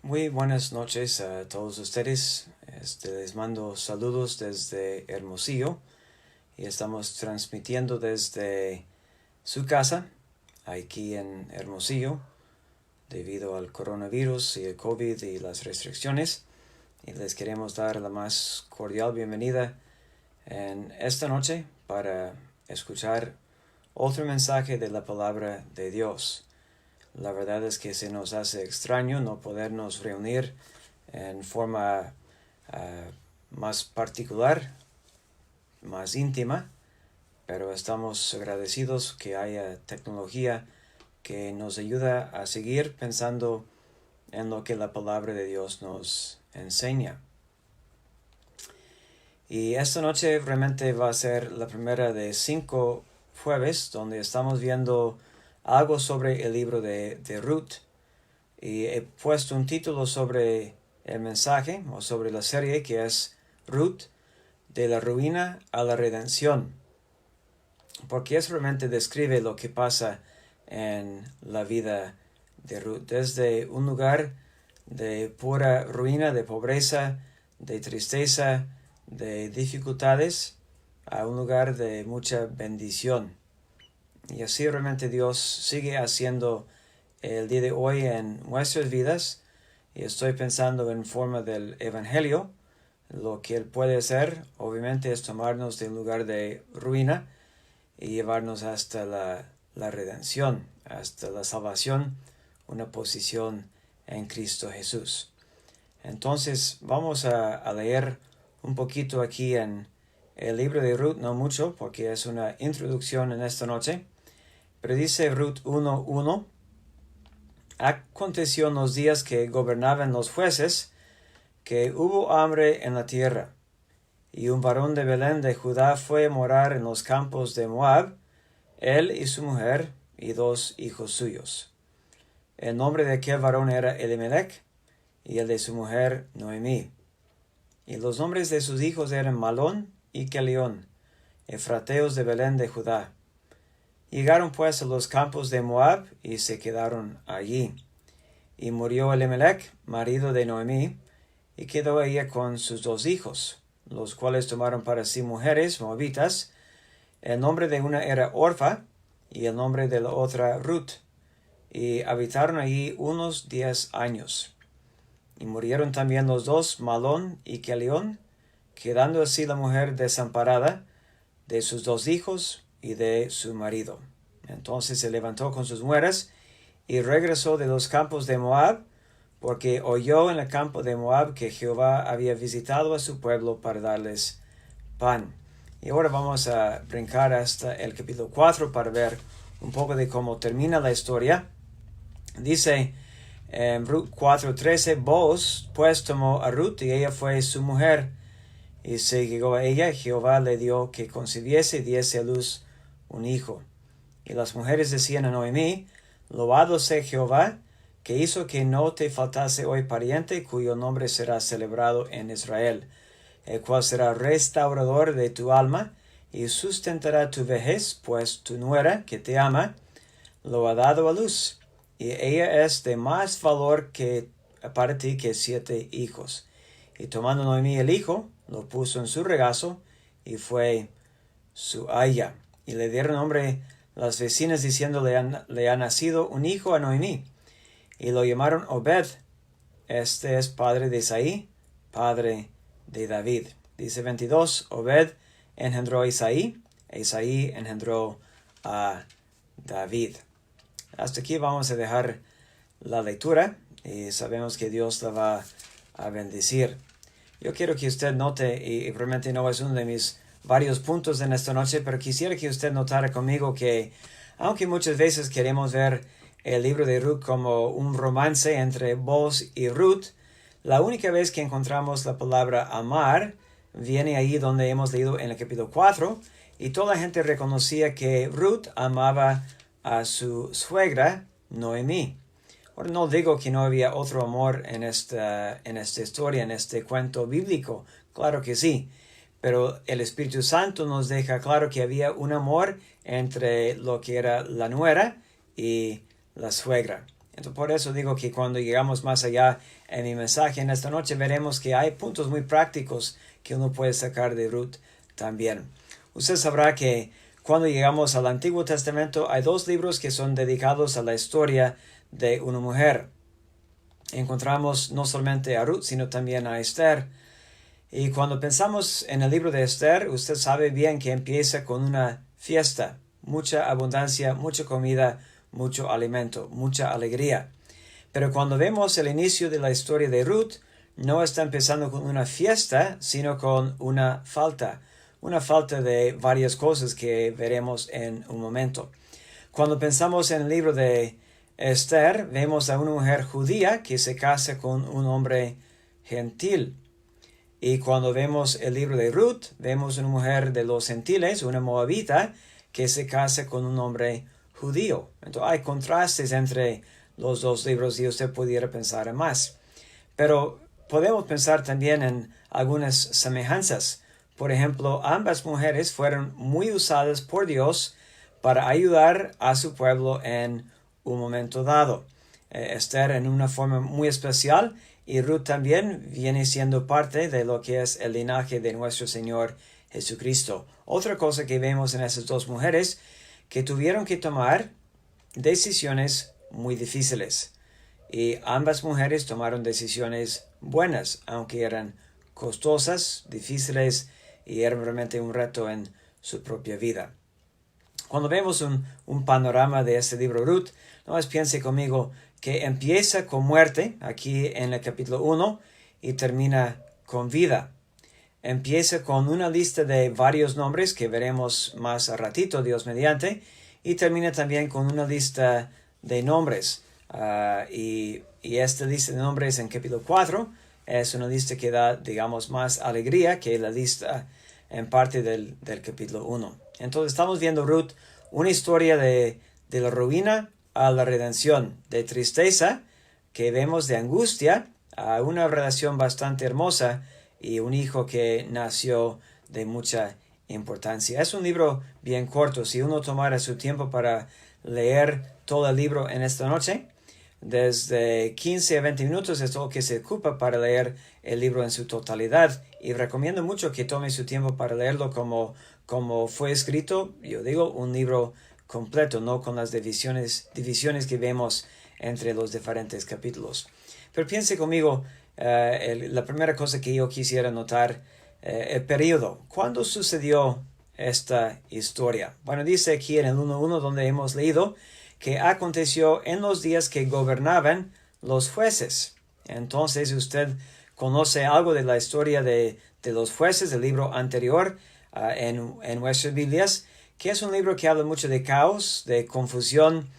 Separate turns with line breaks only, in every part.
Muy buenas noches a todos ustedes. Les mando saludos desde Hermosillo y estamos transmitiendo desde su casa aquí en Hermosillo debido al coronavirus y el COVID y las restricciones. Y les queremos dar la más cordial bienvenida en esta noche para escuchar otro mensaje de la palabra de Dios. La verdad es que se nos hace extraño no podernos reunir en forma más particular, más íntima, pero estamos agradecidos que haya tecnología que nos ayuda a seguir pensando en lo que la palabra de Dios nos enseña. Y esta noche realmente va a ser la primera de 5 jueves donde estamos viendo algo sobre el libro de Ruth. Y he puesto un título sobre el mensaje o sobre la serie que es Ruth, de la ruina a la redención. Porque eso realmente describe lo que pasa en la vida de Ruth. Desde un lugar de pura ruina, de pobreza, de tristeza, de dificultades, a un lugar de mucha bendición. Y así realmente Dios sigue haciendo el día de hoy en nuestras vidas. Y estoy pensando en forma del Evangelio. Lo que Él puede hacer, obviamente, es tomarnos de un lugar de ruina y llevarnos hasta la redención, hasta la salvación, una posición en Cristo Jesús. Entonces vamos a leer un poquito aquí en el libro de Ruth, no mucho, porque es una introducción en esta noche. Pero dice Ruth 1:1, aconteció en los días que gobernaban los jueces, que hubo hambre en la tierra, y un varón de Belén de Judá fue a morar en los campos de Moab, él y su mujer y 2 hijos suyos. El nombre de aquel varón era Elimelech, y el de su mujer Noemí. Y los nombres de sus hijos eran Malón y Kelión, efrateos de Belén de Judá. Llegaron pues a los campos de Moab y se quedaron allí. Y murió Elimelech, marido de Noemí, y quedó ella con sus 2 hijos, los cuales tomaron para sí mujeres moabitas. El nombre de una era Orfa, y el nombre de la otra Ruth, y habitaron allí unos 10 años. Y murieron también los 2, Malón y Kelión, quedando así la mujer desamparada de sus 2 hijos y de su marido. Entonces se levantó con sus nueras y regresó de los campos de Moab, porque oyó en el campo de Moab que Jehová había visitado a su pueblo para darles pan. Y ahora vamos a brincar hasta el capítulo 4 para ver un poco de cómo termina la historia. Dice en Ruth 4:13, Booz pues tomó a Ruth y ella fue su mujer. Y se llegó a ella, Jehová le dio que concibiese y diese a luz un hijo. Y las mujeres decían a Noemí, loado sea Jehová, que hizo que no te faltase hoy pariente, cuyo nombre será celebrado en Israel, el cual será restaurador de tu alma, y sustentará tu vejez, pues tu nuera, que te ama, lo ha dado a luz, y ella es de más valor para ti que 7 hijos. Y tomando Noemí el hijo, lo puso en su regazo, y fue su aya. Y le dieron nombre las vecinas, diciendo, le ha nacido un hijo a Noemí. Y lo llamaron Obed. Este es padre de Isaí, padre de David. Dice 22, Obed engendró a Isaí, e Isaí engendró a David. Hasta aquí vamos a dejar la lectura y sabemos que Dios la va a bendecir. Yo quiero que usted note, y realmente no es uno de mis varios puntos en esta noche, pero quisiera que usted notara conmigo que, aunque muchas veces queremos ver el libro de Ruth como un romance entre Booz y Ruth, la única vez que encontramos la palabra amar viene ahí donde hemos leído en el capítulo 4, y toda la gente reconocía que Ruth amaba a su suegra Noemí. Ahora no digo que no había otro amor en esta historia, en este cuento bíblico. Claro que sí. Pero el Espíritu Santo nos deja claro que había un amor entre lo que era la nuera y la suegra. Entonces, por eso digo que cuando llegamos más allá en mi mensaje en esta noche, veremos que hay puntos muy prácticos que uno puede sacar de Ruth también. Usted sabrá que cuando llegamos al Antiguo Testamento hay dos libros que son dedicados a la historia de una mujer. Encontramos no solamente a Ruth, sino también a Esther. Y cuando pensamos en el libro de Esther, usted sabe bien que empieza con una fiesta, mucha abundancia, mucha comida, mucho alimento, mucha alegría. Pero cuando vemos el inicio de la historia de Ruth, no está empezando con una fiesta, sino con una falta de varias cosas que veremos en un momento. Cuando pensamos en el libro de Esther, vemos a una mujer judía que se casa con un hombre gentil. Y cuando vemos el libro de Ruth, vemos una mujer de los gentiles, una moabita, que se casa con un hombre judío. Entonces hay contrastes entre los dos libros y usted pudiera pensar en más. Pero podemos pensar también en algunas semejanzas. Por ejemplo, ambas mujeres fueron muy usadas por Dios para ayudar a su pueblo en un momento dado. Esther en una forma muy especial y Ruth también viene siendo parte de lo que es el linaje de nuestro Señor Jesucristo. Otra cosa que vemos en esas dos mujeres, que tuvieron que tomar decisiones muy difíciles. Y ambas mujeres tomaron decisiones buenas, aunque eran costosas, difíciles y eran realmente un reto en su propia vida. Cuando vemos un panorama de este libro Ruth, no más piense conmigo que empieza con muerte, aquí en el capítulo 1, y termina con vida. Empieza con una lista de varios nombres que veremos más a ratito, Dios mediante, y termina también con una lista de nombres. Y esta lista de nombres en capítulo 4 es una lista que da, digamos, más alegría que la lista en parte del capítulo 1. Entonces estamos viendo Ruth, una historia de la ruina a la redención, de tristeza que vemos, de angustia a una relación bastante hermosa y un hijo que nació de mucha importancia. Es un libro bien corto. Si uno tomara su tiempo para leer todo el libro en esta noche, desde 15 a 20 minutos es todo lo que se ocupa para leer el libro en su totalidad. Y recomiendo mucho que tome su tiempo para leerlo como fue escrito. Yo digo, un libro completo, no con las divisiones que vemos entre los diferentes capítulos. Pero piense conmigo, la primera cosa que yo quisiera notar, el periodo. ¿Cuándo sucedió esta historia? Bueno, dice aquí en el 1.1 donde hemos leído que aconteció en los días que gobernaban los jueces. Entonces usted conoce algo de la historia de los jueces, del libro anterior en nuestras Biblias, que es un libro que habla mucho de caos, de confusión.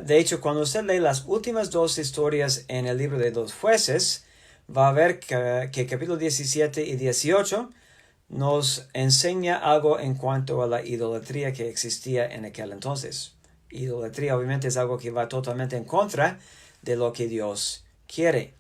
De hecho, cuando usted lee las últimas dos historias en el libro de los jueces, va a ver que capítulo 17 y 18 nos enseña algo en cuanto a la idolatría que existía en aquel entonces. Idolatría obviamente es algo que va totalmente en contra de lo que Dios quiere.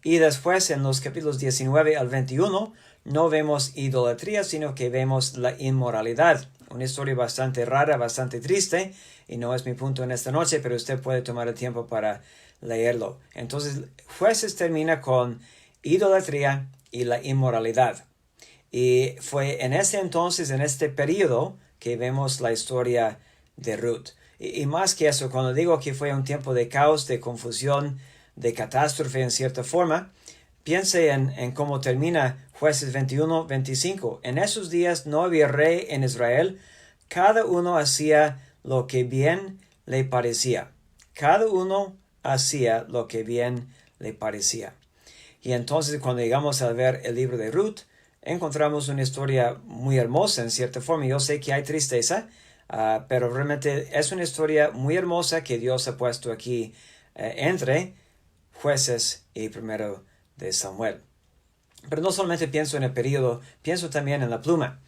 Y después en los capítulos 19 al 21 no vemos idolatría, sino que vemos la inmoralidad. Una historia bastante rara, bastante triste, y no es mi punto en esta noche, pero usted puede tomar el tiempo para leerlo. Entonces, Jueces termina con idolatría y la inmoralidad. Y fue en ese entonces, en este periodo, que vemos la historia de Ruth. Y más que eso, cuando digo que fue un tiempo de caos, de confusión, de catástrofe en cierta forma, piense en cómo termina Jueces 21-25. En esos días no había rey en Israel. Cada uno hacía lo que bien le parecía. Cada uno hacía lo que bien le parecía. Y entonces cuando llegamos a ver el libro de Ruth, encontramos una historia muy hermosa en cierta forma. Yo sé que hay tristeza, pero realmente es una historia muy hermosa que Dios ha puesto aquí entre Jueces y Primero de Samuel. Pero no solamente pienso en el periodo, pienso también en la pluma.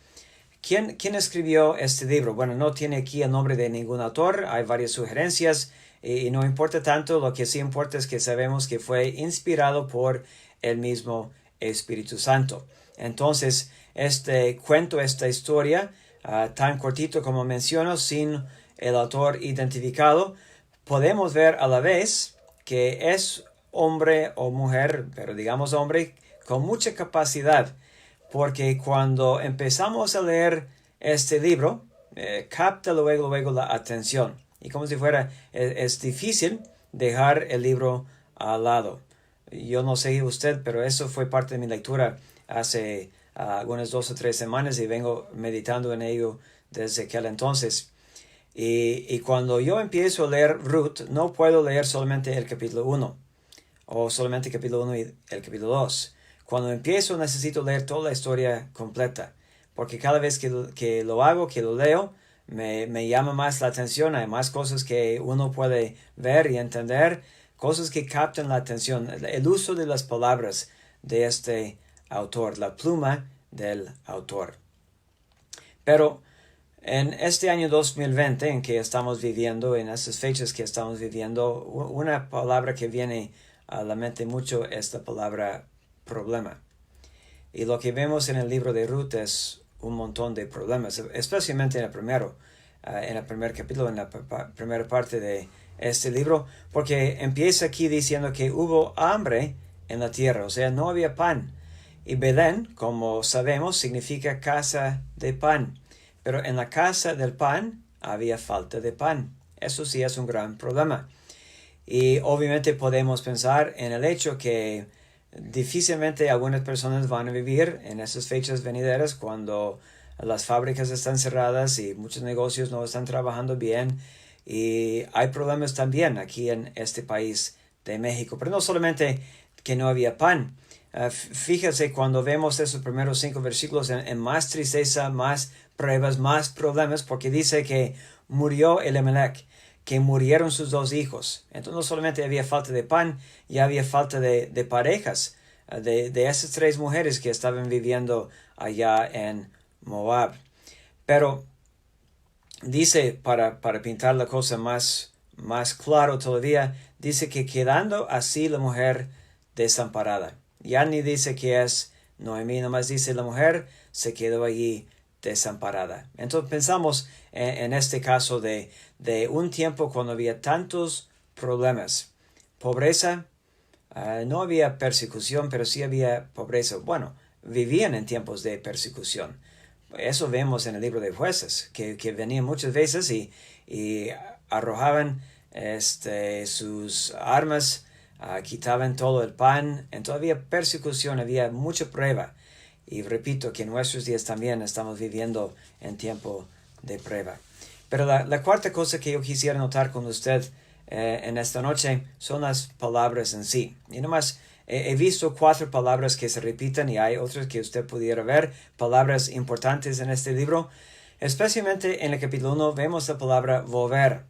¿Quién escribió este libro? Bueno, no tiene aquí el nombre de ningún autor, hay varias sugerencias y no importa tanto, lo que sí importa es que sabemos que fue inspirado por el mismo Espíritu Santo. Entonces, este cuento, esta historia, tan cortito como menciono, sin el autor identificado, podemos ver a la vez que es hombre o mujer, pero digamos hombre, con mucha capacidad, porque cuando empezamos a leer este libro, capta luego la atención. Y como si fuera, es difícil dejar el libro al lado. Yo no sé usted, pero eso fue parte de mi lectura hace algunas 2 o 3 semanas y vengo meditando en ello desde aquel entonces. Y cuando yo empiezo a leer Ruth, no puedo leer solamente el capítulo 1 o solamente el capítulo 1 y el capítulo 2. Cuando empiezo necesito leer toda la historia completa, porque cada vez que lo hago, que lo leo, me llama más la atención. Hay más cosas que uno puede ver y entender, cosas que captan la atención. El uso de las palabras de este autor, la pluma del autor. Pero en este año 2020 en que estamos viviendo, en esas fechas que estamos viviendo, una palabra que viene a la mente mucho es la palabra problema. Y lo que vemos en el libro de Ruth es un montón de problemas, especialmente en el primer capítulo, en la primera parte de este libro, porque empieza aquí diciendo que hubo hambre en la tierra, o sea, no había pan. Y Belén, como sabemos, significa casa de pan. Pero en la casa del pan había falta de pan. Eso sí es un gran problema. Y obviamente podemos pensar en el hecho que difícilmente algunas personas van a vivir en esas fechas venideras cuando las fábricas están cerradas y muchos negocios no están trabajando bien. Y hay problemas también aquí en este país de México. Pero no solamente que no había pan. Fíjese cuando vemos esos primeros 5 versículos en más tristeza, más pruebas, más problemas, porque dice que murió Elimelech, que murieron sus 2 hijos. Entonces no solamente había falta de pan, ya había falta de parejas, de esas 3 mujeres que estaban viviendo allá en Moab. Pero dice, para pintar la cosa más claro todavía, dice que quedando así la mujer desamparada. Ya ni dice que es Noemí, nomás dice la mujer se quedó allí desamparada. Entonces pensamos en este caso de un tiempo cuando había tantos problemas. Pobreza, no había persecución, pero sí había pobreza. Bueno, vivían en tiempos de persecución. Eso vemos en el libro de Jueces, que venían muchas veces y arrojaban sus armas, quitaban todo el pan. Entonces había persecución, había mucha prueba. Y repito que en nuestros días también estamos viviendo en tiempo de prueba. Pero la cuarta cosa que yo quisiera notar con usted en esta noche son las palabras en sí. Y nomás he visto 4 palabras que se repiten y hay otras que usted pudiera ver, palabras importantes en este libro. Especialmente en el capítulo 1 vemos la palabra volver.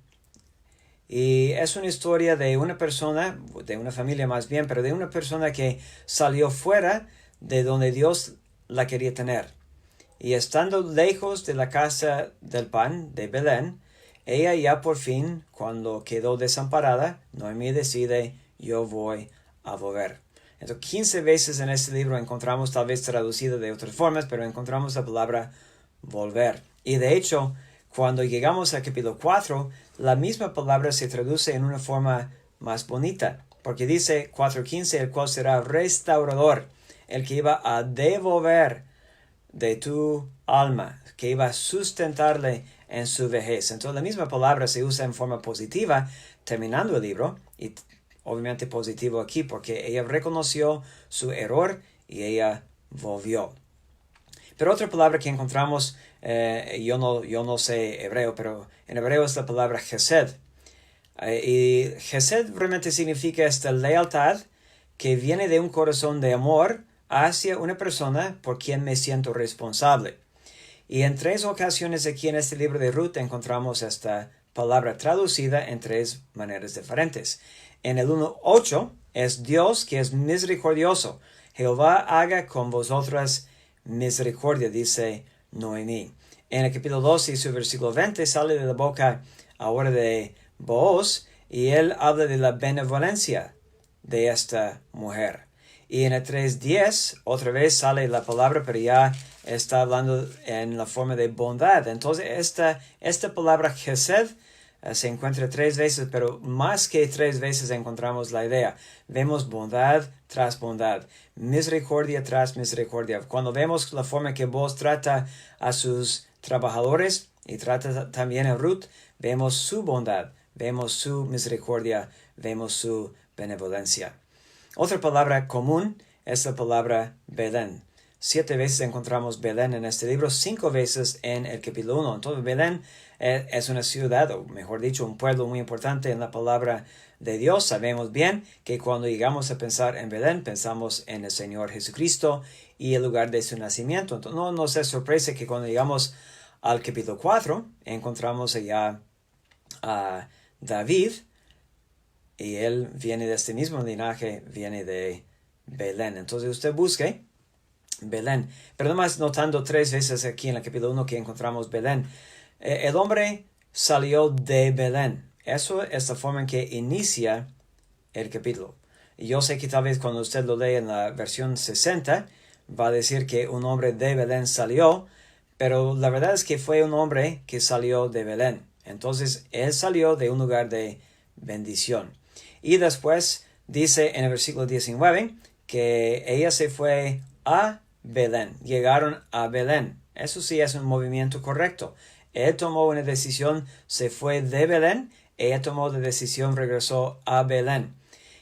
Y es una historia de una persona, de una familia más bien, pero de una persona que salió fuera de donde Dios la quería tener. Y estando lejos de la casa del pan de Belén, ella ya por fin, cuando quedó desamparada, Noemí decide, yo voy a volver. Entonces 15 veces en este libro encontramos, tal vez traducido de otras formas, pero encontramos la palabra volver. Y de hecho, cuando llegamos al capítulo 4, la misma palabra se traduce en una forma más bonita, porque dice 4:15, el cual será restaurador, el que iba a devolver de tu alma, que iba a sustentarle en su vejez. Entonces la misma palabra se usa en forma positiva terminando el libro, y obviamente positivo aquí porque ella reconoció su error y ella volvió. Pero otra palabra que encontramos, yo no sé hebreo, pero en hebreo es la palabra Chesed. Y Chesed realmente significa esta lealtad que viene de un corazón de amor hacia una persona por quien me siento responsable. Y en 3 ocasiones aquí en este libro de Ruth encontramos esta palabra traducida en 3 maneras diferentes. En el 1:8 es Dios que es misericordioso. Jehová haga con vosotras misericordia, dice Noemí. En el capítulo 2 y su versículo 20 sale de la boca ahora de Booz y él habla de la benevolencia de esta mujer. Y en el 3:10 otra vez sale la palabra, pero ya está hablando en la forma de bondad. Entonces esta palabra Chesed se encuentra 3 veces, pero más que 3 veces encontramos la idea. Vemos bondad tras bondad, misericordia tras misericordia. Cuando vemos la forma que Boaz trata a sus trabajadores y trata también a Ruth, vemos su bondad, vemos su misericordia, vemos su benevolencia. Otra palabra común es la palabra Belén. 7 veces encontramos Belén en este libro, 5 veces en el capítulo 1. Entonces Belén es una ciudad, o mejor dicho, un pueblo muy importante en la palabra de Dios. Sabemos bien que cuando llegamos a pensar en Belén, pensamos en el Señor Jesucristo y el lugar de su nacimiento. Entonces no nos es sorpresa que cuando llegamos al capítulo 4, encontramos allá a David, y él viene de este mismo linaje, viene de Belén. Entonces usted busque Belén. Pero nomás notando 3 veces aquí en el capítulo 1 que encontramos Belén. El hombre salió de Belén. Eso es la forma en que inicia el capítulo. Y yo sé que tal vez cuando usted lo lee en la versión 60, va a decir que un hombre de Belén salió, pero la verdad es que fue un hombre que salió de Belén. Entonces, él salió de un lugar de bendición. Y después dice en el versículo 19 que ella se fue a Belén. Llegaron a Belén. Eso sí es un movimiento correcto. Él tomó una decisión, se fue de Belén. Ella tomó la decisión, regresó a Belén.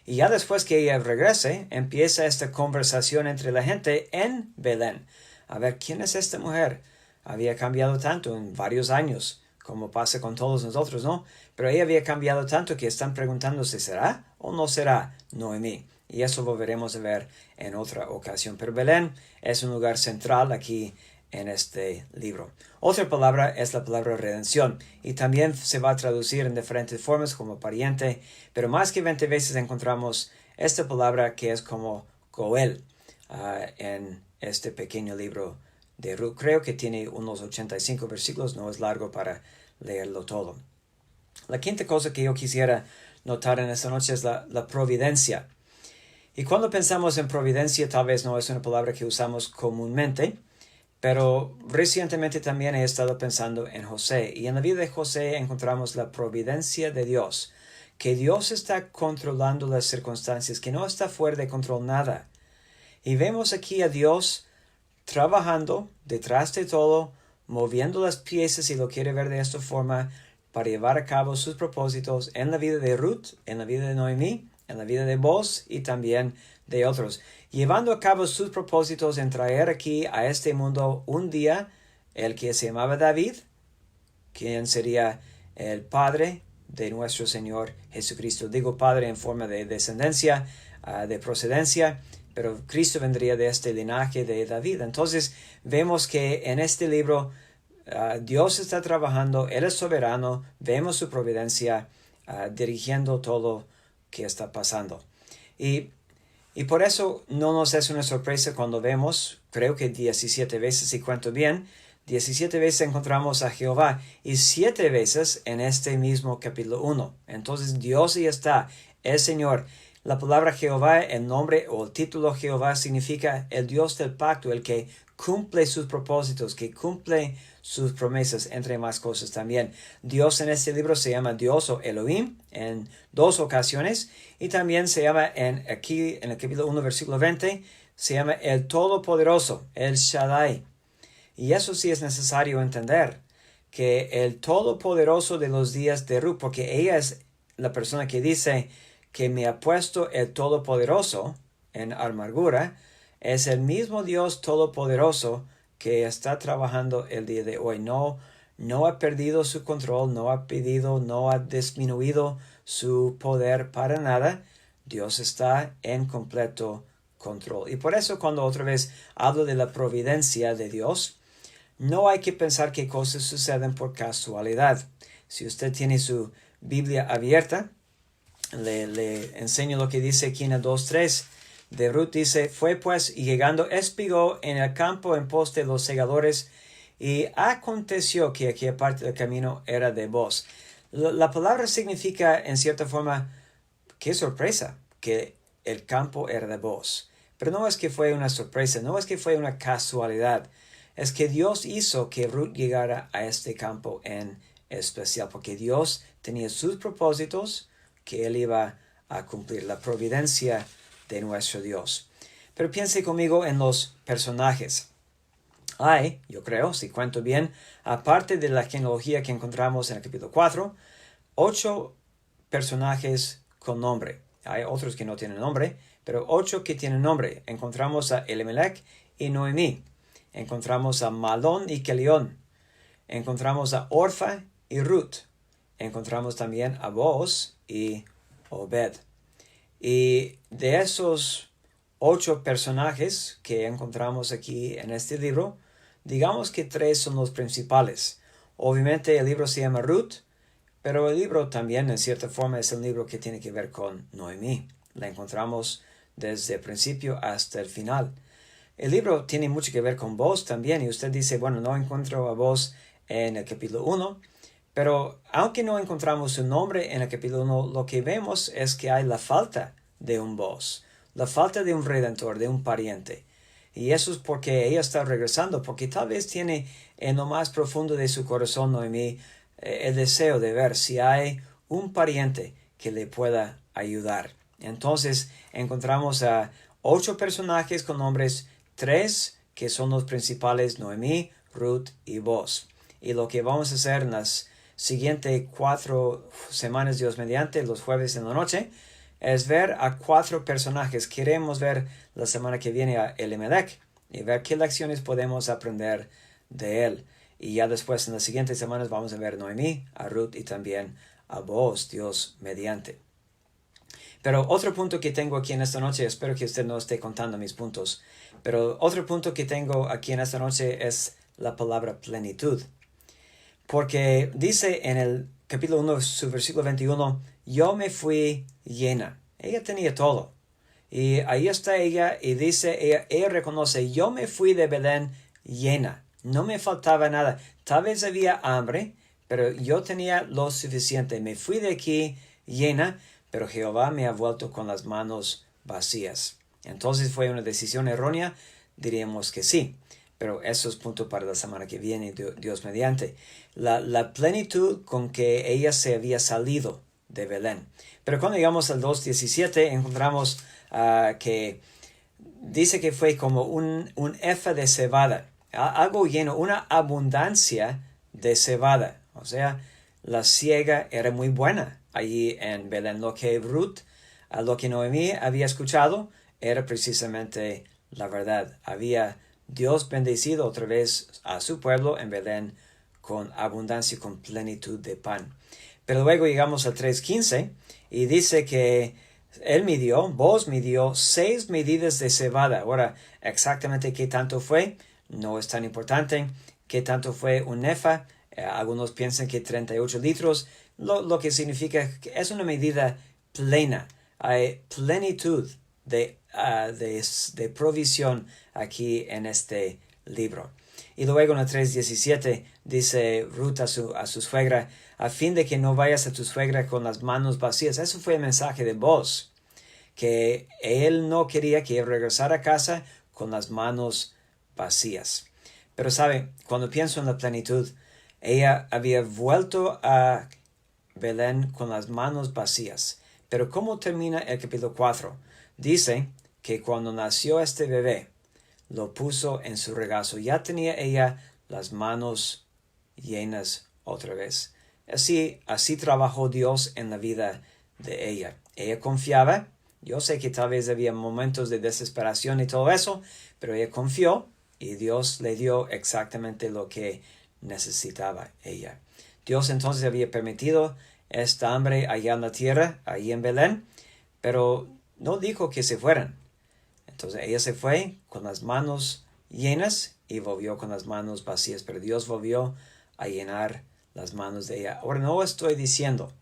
Y ya después que ella regrese, empieza esta conversación entre la gente en Belén. A ver, ¿quién es esta mujer? Había cambiado tanto en varios años, como pasa con todos nosotros, ¿no? Pero ella había cambiado tanto que están preguntándose, ¿será o no será Noemí? Y eso lo veremos a ver en otra ocasión. Pero Belén es un lugar central aquí en este libro. Otra palabra es la palabra redención. Y también se va a traducir en diferentes formas como pariente. Pero más que 20 veces encontramos esta palabra que es como Goel en este pequeño libro de Ruth. Creo que tiene unos 85 versículos. No es largo para leerlo todo. La quinta cosa que yo quisiera notar en esta noche es la providencia. Y cuando pensamos en providencia, tal vez no es una palabra que usamos comúnmente, pero recientemente también he estado pensando en José. Y en la vida de José encontramos la providencia de Dios, que Dios está controlando las circunstancias, que no está fuera de control nada. Y vemos aquí a Dios trabajando detrás de todo, moviendo las piezas, si lo quiere ver de esta forma, para llevar a cabo sus propósitos en la vida de Ruth, en la vida de Noemí, en la vida de Boaz y también de otros. Llevando a cabo sus propósitos en traer aquí a este mundo un día el que se llamaba David, quien sería el padre de nuestro Señor Jesucristo. Digo padre en forma de descendencia, de procedencia, pero Cristo vendría de este linaje de David. Entonces vemos que en este libro Dios está trabajando, Él es soberano, vemos su providencia dirigiendo todo que está pasando. Y por eso no nos es una sorpresa cuando vemos, creo que 17 veces, si cuento bien, 17 veces encontramos a Jehová y 7 veces en este mismo capítulo 1. Entonces Dios ya está, el Señor. La palabra Jehová, el nombre o el título Jehová significa el Dios del pacto, el que cumple sus propósitos, que cumple sus promesas, entre más cosas también. Dios en este libro se llama Dios o Elohim en 2 ocasiones y también se llama aquí en el capítulo 1 versículo 20 se llama el Todopoderoso, el Shaddai. Y eso sí es necesario entender, que el Todopoderoso de los días de Ruth, porque ella es la persona que dice que me ha puesto el Todopoderoso en amargura, es el mismo Dios Todopoderoso que está trabajando el día de hoy. No ha perdido su control, no ha disminuido su poder para nada. Dios está en completo control. Y por eso cuando otra vez hablo de la providencia de Dios, no hay que pensar que cosas suceden por casualidad. Si usted tiene su Biblia abierta, le enseño lo que dice aquí en el 2.3 de Ruth. Dice, fue pues y llegando espigó en el campo en pos de los segadores y aconteció que aquella parte del camino era de Boaz. La palabra significa en cierta forma, qué sorpresa, que el campo era de Boaz. Pero no es que fue una sorpresa, no es que fue una casualidad. Es que Dios hizo que Ruth llegara a este campo en especial, porque Dios tenía sus propósitos que Él iba a cumplir, la providencia de nuestro Dios. Pero piense conmigo en los personajes. Hay, yo creo, si cuento bien, aparte de la genealogía que encontramos en el capítulo 4, 8 personajes con nombre. Hay otros que no tienen nombre, pero 8 que tienen nombre. Encontramos a Elimelech y Noemí. Encontramos a Malón y Kelión. Encontramos a Orfa y Ruth. Encontramos también a Booz y Obed. Y de esos 8 personajes que encontramos aquí en este libro, digamos que 3 son los principales. Obviamente el libro se llama Ruth, pero el libro también en cierta forma es el libro que tiene que ver con Noemí. La encontramos desde el principio hasta el final. El libro tiene mucho que ver con Booz también, y usted dice, bueno, no encuentro a Booz en el capítulo 1, pero aunque no encontramos su nombre en el capítulo 1, lo que vemos es que hay la falta de un Booz, la falta de un redentor, de un pariente. Y eso es porque ella está regresando, porque tal vez tiene en lo más profundo de su corazón, Noemí, el deseo de ver si hay un pariente que le pueda ayudar. Entonces encontramos a 8 personajes con nombres, 3 que son los principales, Noemí, Ruth y Booz. Y lo que vamos a hacer en las siguientes 4 semanas, Dios mediante, los jueves en la noche, es ver a 4 personajes. Queremos ver la semana que viene a Elimelech y ver qué lecciones podemos aprender de él. Y ya después en las siguientes semanas vamos a ver a Noemí, a Ruth y también a Booz, Dios mediante. Pero otro punto que tengo aquí en esta noche, espero que usted no esté contando mis puntos, pero otro punto que tengo aquí en esta noche es la palabra plenitud. Porque dice en el capítulo 1, su versículo 21, yo me fui llena. Ella tenía todo. Y ahí está ella y dice, ella reconoce, yo me fui de Belén llena. No me faltaba nada. Tal vez había hambre, pero yo tenía lo suficiente. Me fui de aquí llena, pero Jehová me ha vuelto con las manos vacías. Entonces fue una decisión errónea, diríamos que sí. Pero eso es punto para la semana que viene, Dios mediante. La plenitud con que ella se había salido de Belén. Pero cuando llegamos al 2.17 encontramos que dice que fue como un efa de cebada. Algo lleno, una abundancia de cebada. O sea, la siega era muy buena allí en Belén. Lo que Ruth, lo que Noemí había escuchado, era precisamente la verdad. Había Dios bendecido otra vez a su pueblo en Belén con abundancia y con plenitud de pan. Pero luego llegamos al 3.15 y dice que Booz midió 6 medidas de cebada. Ahora, exactamente qué tanto fue, no es tan importante. ¿Qué tanto fue un efa? Algunos piensan que 38 litros, lo que significa que es una medida plena. Hay plenitud de provisión aquí en este libro. Y luego en el 3.17 dice Ruth a su suegra, a fin de que no vayas a tu suegra con las manos vacías. Eso fue el mensaje de Booz, que él no quería que regresara a casa con las manos vacías. Pero sabe, cuando pienso en la plenitud, ella había vuelto a Belén con las manos vacías. Pero ¿cómo termina el capítulo 4? Dice que cuando nació este bebé, lo puso en su regazo. Ya tenía ella las manos llenas otra vez. Así trabajó Dios en la vida de ella. Ella confiaba. Yo sé que tal vez había momentos de desesperación y todo eso, pero ella confió y Dios le dio exactamente lo que necesitaba ella. Dios entonces había permitido esta hambre allá en la tierra, ahí en Belén, pero no dijo que se fueran. Entonces ella se fue con las manos llenas y volvió con las manos vacías, pero Dios volvió a llenar las manos de ella. Ahora no estoy diciendo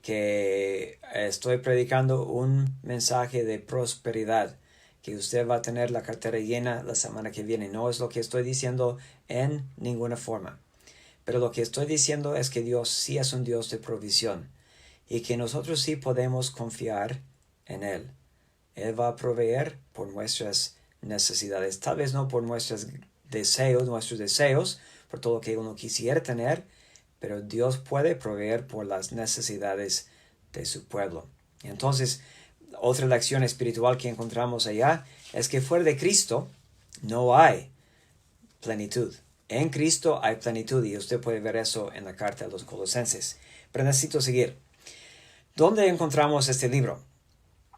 que estoy predicando un mensaje de prosperidad, que usted va a tener la cartera llena la semana que viene. No es lo que estoy diciendo en ninguna forma. Pero lo que estoy diciendo es que Dios sí es un Dios de provisión y que nosotros sí podemos confiar en Él. Él va a proveer por nuestras necesidades, tal vez no por nuestros deseos, por todo lo que uno quisiera tener, pero Dios puede proveer por las necesidades de su pueblo. Entonces, otra lección espiritual que encontramos allá es que fuera de Cristo no hay plenitud. En Cristo hay plenitud y usted puede ver eso en la carta a los Colosenses. Pero necesito seguir. ¿Dónde encontramos este libro?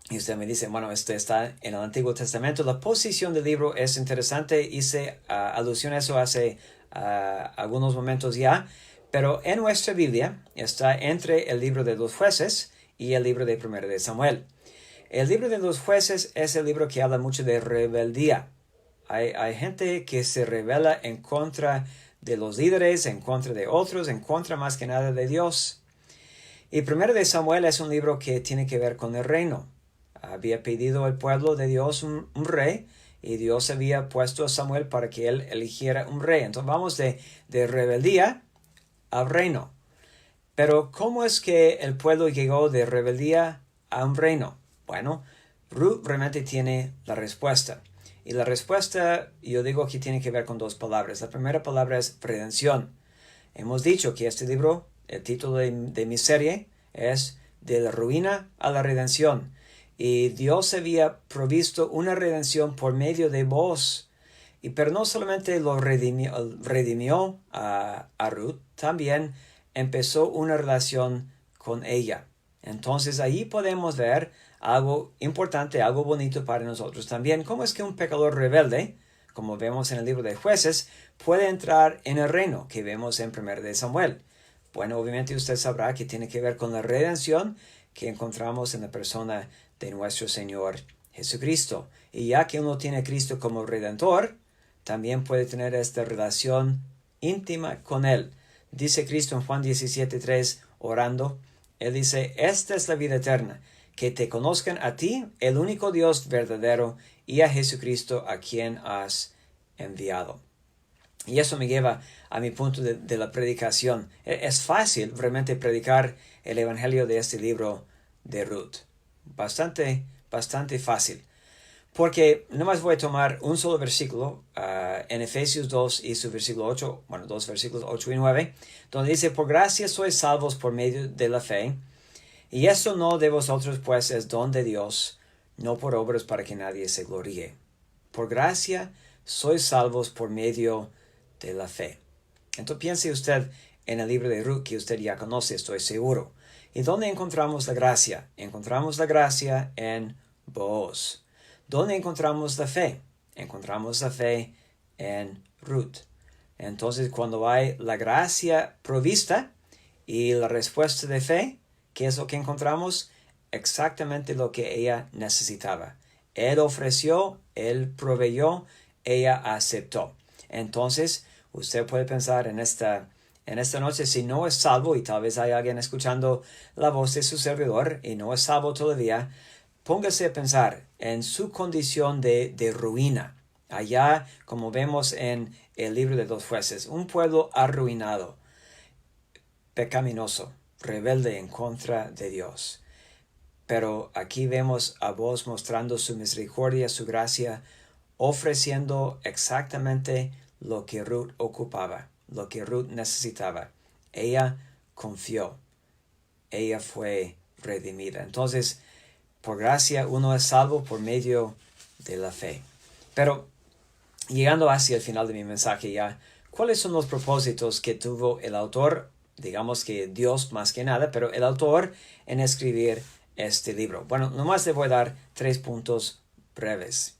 Y usted me dice, bueno, esto está en el Antiguo Testamento. La posición del libro es interesante. Hice alusión a eso hace algunos momentos ya. Pero en nuestra Biblia está entre el libro de los Jueces y el libro de Primero de Samuel. El libro de los Jueces es el libro que habla mucho de rebeldía. Hay gente que se rebela en contra de los líderes, en contra de otros, en contra más que nada de Dios. Y Primero de Samuel es un libro que tiene que ver con el reino. Había pedido el pueblo de Dios un rey y Dios había puesto a Samuel para que él eligiera un rey. Entonces vamos de rebeldía al reino. Pero ¿cómo es que el pueblo llegó de rebeldía a un reino? Bueno, Ruth realmente tiene la respuesta. Y la respuesta, yo digo que tiene que ver con dos palabras. La primera palabra es redención. Hemos dicho que este libro, el título de mi serie, es De la ruina a la redención. Y Dios había provisto una redención por medio de vos. Pero no solamente lo redimió a Ruth, también empezó una relación con ella. Entonces ahí podemos ver algo importante, algo bonito para nosotros también. ¿Cómo es que un pecador rebelde, como vemos en el libro de Jueces, puede entrar en el reino que vemos en 1 de Samuel? Bueno, obviamente usted sabrá que tiene que ver con la redención que encontramos en la persona de nuestro Señor Jesucristo. Y ya que uno tiene a Cristo como Redentor, también puede tener esta relación íntima con Él. Dice Cristo en Juan 17:3, orando, Él dice, esta es la vida eterna, que te conozcan a ti, el único Dios verdadero, y a Jesucristo a quien has enviado. Y eso me lleva a mi punto de la predicación. Es fácil realmente predicar el evangelio de este libro de Ruth. Bastante fácil. Porque nomás voy a tomar un solo versículo en Efesios 2 y su versículo 8, bueno, dos versículos 8 y 9, donde dice, por gracia sois salvos por medio de la fe, y esto no de vosotros, pues es don de Dios, no por obras para que nadie se gloríe. Por gracia sois salvos por medio de la fe. Entonces piense usted en el libro de Ruth que usted ya conoce, estoy seguro. ¿Y dónde encontramos la gracia? Encontramos la gracia en Booz. ¿Dónde encontramos la fe? Encontramos la fe en Ruth. Entonces, cuando hay la gracia provista y la respuesta de fe, ¿qué es lo que encontramos? Exactamente lo que ella necesitaba. Él ofreció, él proveyó, ella aceptó. Entonces, usted puede pensar en esta noche, si no es salvo, y tal vez hay alguien escuchando la voz de su servidor y no es salvo todavía, póngase a pensar en su condición de ruina. Allá, como vemos en el libro de los Jueces, un pueblo arruinado, pecaminoso, rebelde en contra de Dios. Pero aquí vemos a Booz mostrando su misericordia, su gracia, ofreciendo exactamente lo que Ruth ocupaba, lo que Ruth necesitaba. Ella confió. Ella fue redimida. Entonces, por gracia uno es salvo por medio de la fe. Pero, llegando hacia el final de mi mensaje ya, ¿cuáles son los propósitos que tuvo el autor? Digamos que Dios más que nada, pero el autor en escribir este libro. Bueno, nomás le voy a dar 3 puntos breves.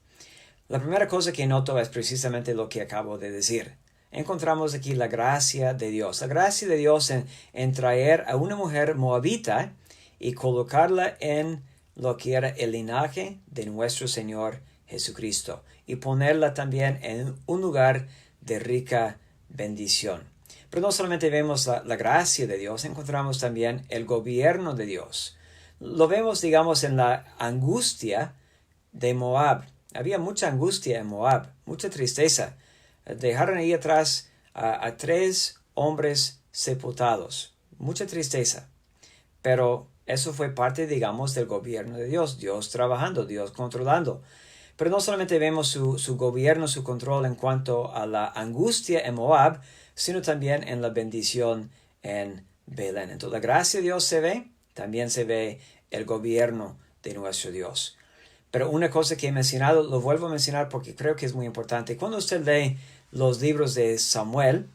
La primera cosa que noto es precisamente lo que acabo de decir. Encontramos aquí la gracia de Dios. La gracia de Dios en traer a una mujer moabita y colocarla en lo que era el linaje de nuestro Señor Jesucristo y ponerla también en un lugar de rica bendición. Pero no solamente vemos la gracia de Dios, encontramos también el gobierno de Dios. Lo vemos, digamos, en la angustia de Moab. Había mucha angustia en Moab, mucha tristeza. Dejaron ahí atrás a 3 hombres sepultados. Mucha tristeza. Pero eso fue parte, digamos, del gobierno de Dios. Dios trabajando, Dios controlando. Pero no solamente vemos su gobierno, su control en cuanto a la angustia en Moab, sino también en la bendición en Belén. Entonces la gracia de Dios se ve, también se ve el gobierno de nuestro Dios. Pero una cosa que he mencionado, lo vuelvo a mencionar porque creo que es muy importante. Cuando usted lee los libros de Samuel,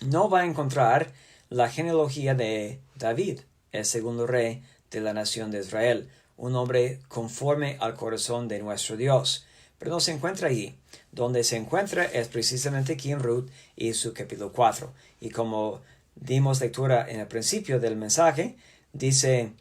no va a encontrar la genealogía de David, el segundo rey de la nación de Israel, un hombre conforme al corazón de nuestro Dios. Pero no se encuentra allí. Donde se encuentra es precisamente aquí en Ruth y su capítulo 4. Y como dimos lectura en el principio del mensaje, dice,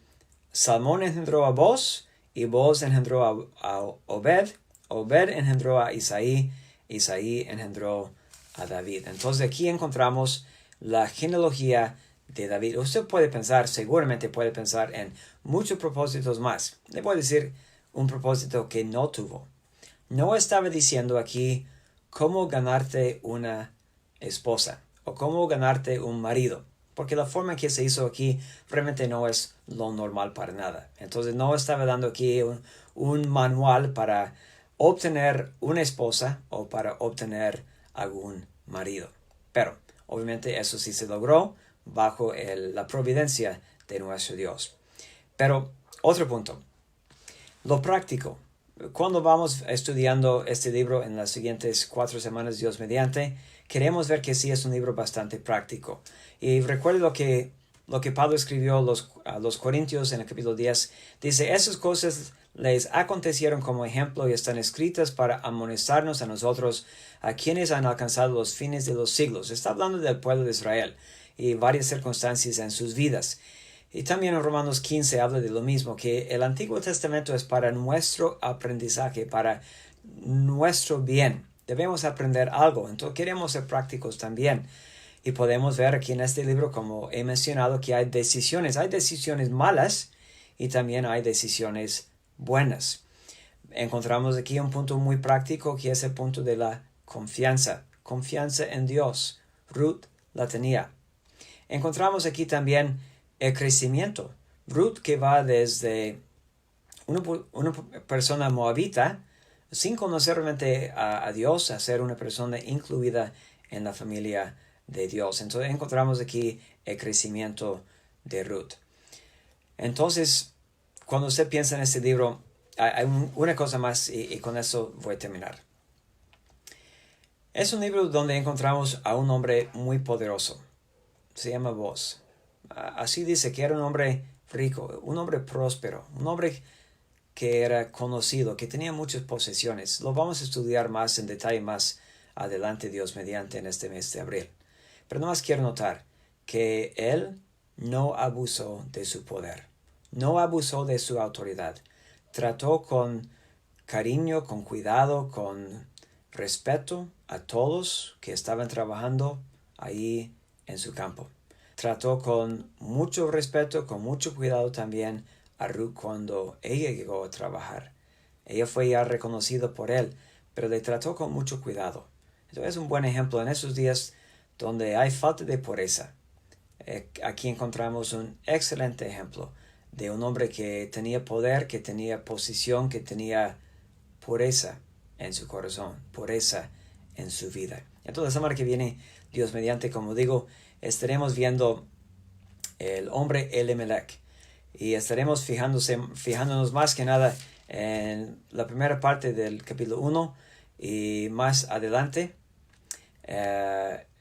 Salmón engendró a Boz, y Boz engendró a Obed, Obed engendró a Isaí, Isaí engendró a David. Entonces aquí encontramos la genealogía de David. Usted puede pensar, seguramente puede pensar en muchos propósitos más. Le voy a decir un propósito que no tuvo. No estaba diciendo aquí cómo ganarte una esposa o cómo ganarte un marido, porque la forma en que se hizo aquí realmente no es lo normal para nada. Entonces no estaba dando aquí un manual para obtener una esposa o para obtener algún marido. Pero obviamente eso sí se logró bajo la providencia de nuestro Dios. Pero otro punto, lo práctico. Cuando vamos estudiando este libro en las siguientes 4 semanas, Dios mediante, queremos ver que sí es un libro bastante práctico. Y recuerde lo que Pablo escribió a los Corintios en el capítulo 10. Dice, esas cosas les acontecieron como ejemplo y están escritas para amonestarnos a nosotros, a quienes han alcanzado los fines de los siglos. Está hablando del pueblo de Israel y varias circunstancias en sus vidas. Y también en Romanos 15 habla de lo mismo, que el Antiguo Testamento es para nuestro aprendizaje, para nuestro bien. Debemos aprender algo, entonces queremos ser prácticos también. Y podemos ver aquí en este libro, como he mencionado, que hay decisiones malas y también hay decisiones buenas. Encontramos aquí un punto muy práctico que es el punto de la confianza en Dios. Ruth la tenía. Encontramos aquí también el crecimiento. Ruth, que va desde una persona moabita, sin conocer realmente a Dios, a ser una persona incluida en la familia de Dios. Entonces encontramos aquí el crecimiento de Ruth. Entonces, cuando usted piensa en este libro, hay una cosa más y con eso voy a terminar. Es un libro donde encontramos a un hombre muy poderoso. Se llama Boz. Así dice que era un hombre rico, un hombre próspero, un hombre que era conocido, que tenía muchas posesiones. Lo vamos a estudiar más en detalle más adelante, Dios mediante, en este mes de abril. Pero nomás quiero notar que él no abusó de su poder, no abusó de su autoridad. Trató con cariño, con cuidado, con respeto a todos que estaban trabajando ahí en su campo. Trató con mucho respeto, con mucho cuidado también a Ruth cuando ella llegó a trabajar. Ella fue ya reconocida por él, pero le trató con mucho cuidado. Entonces es un buen ejemplo en esos días donde hay falta de pureza. Aquí encontramos un excelente ejemplo de un hombre que tenía poder, que tenía posición, que tenía pureza en su corazón, pureza en su vida. Entonces la semana que viene, Dios mediante, como digo, estaremos viendo el hombre Elimelech y estaremos fijándonos más que nada en la primera parte del capítulo 1 y más adelante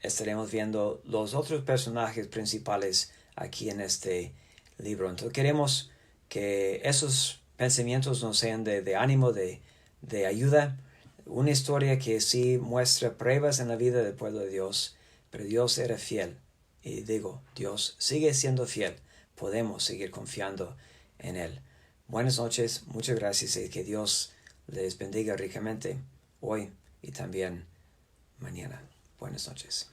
estaremos viendo los otros personajes principales aquí en este libro. Entonces queremos que esos pensamientos nos sean de ánimo, de ayuda, una historia que sí muestra pruebas en la vida del pueblo de Dios, pero Dios era fiel. Y digo, Dios sigue siendo fiel. Podemos seguir confiando en Él. Buenas noches, muchas gracias y que Dios les bendiga ricamente hoy y también mañana. Buenas noches.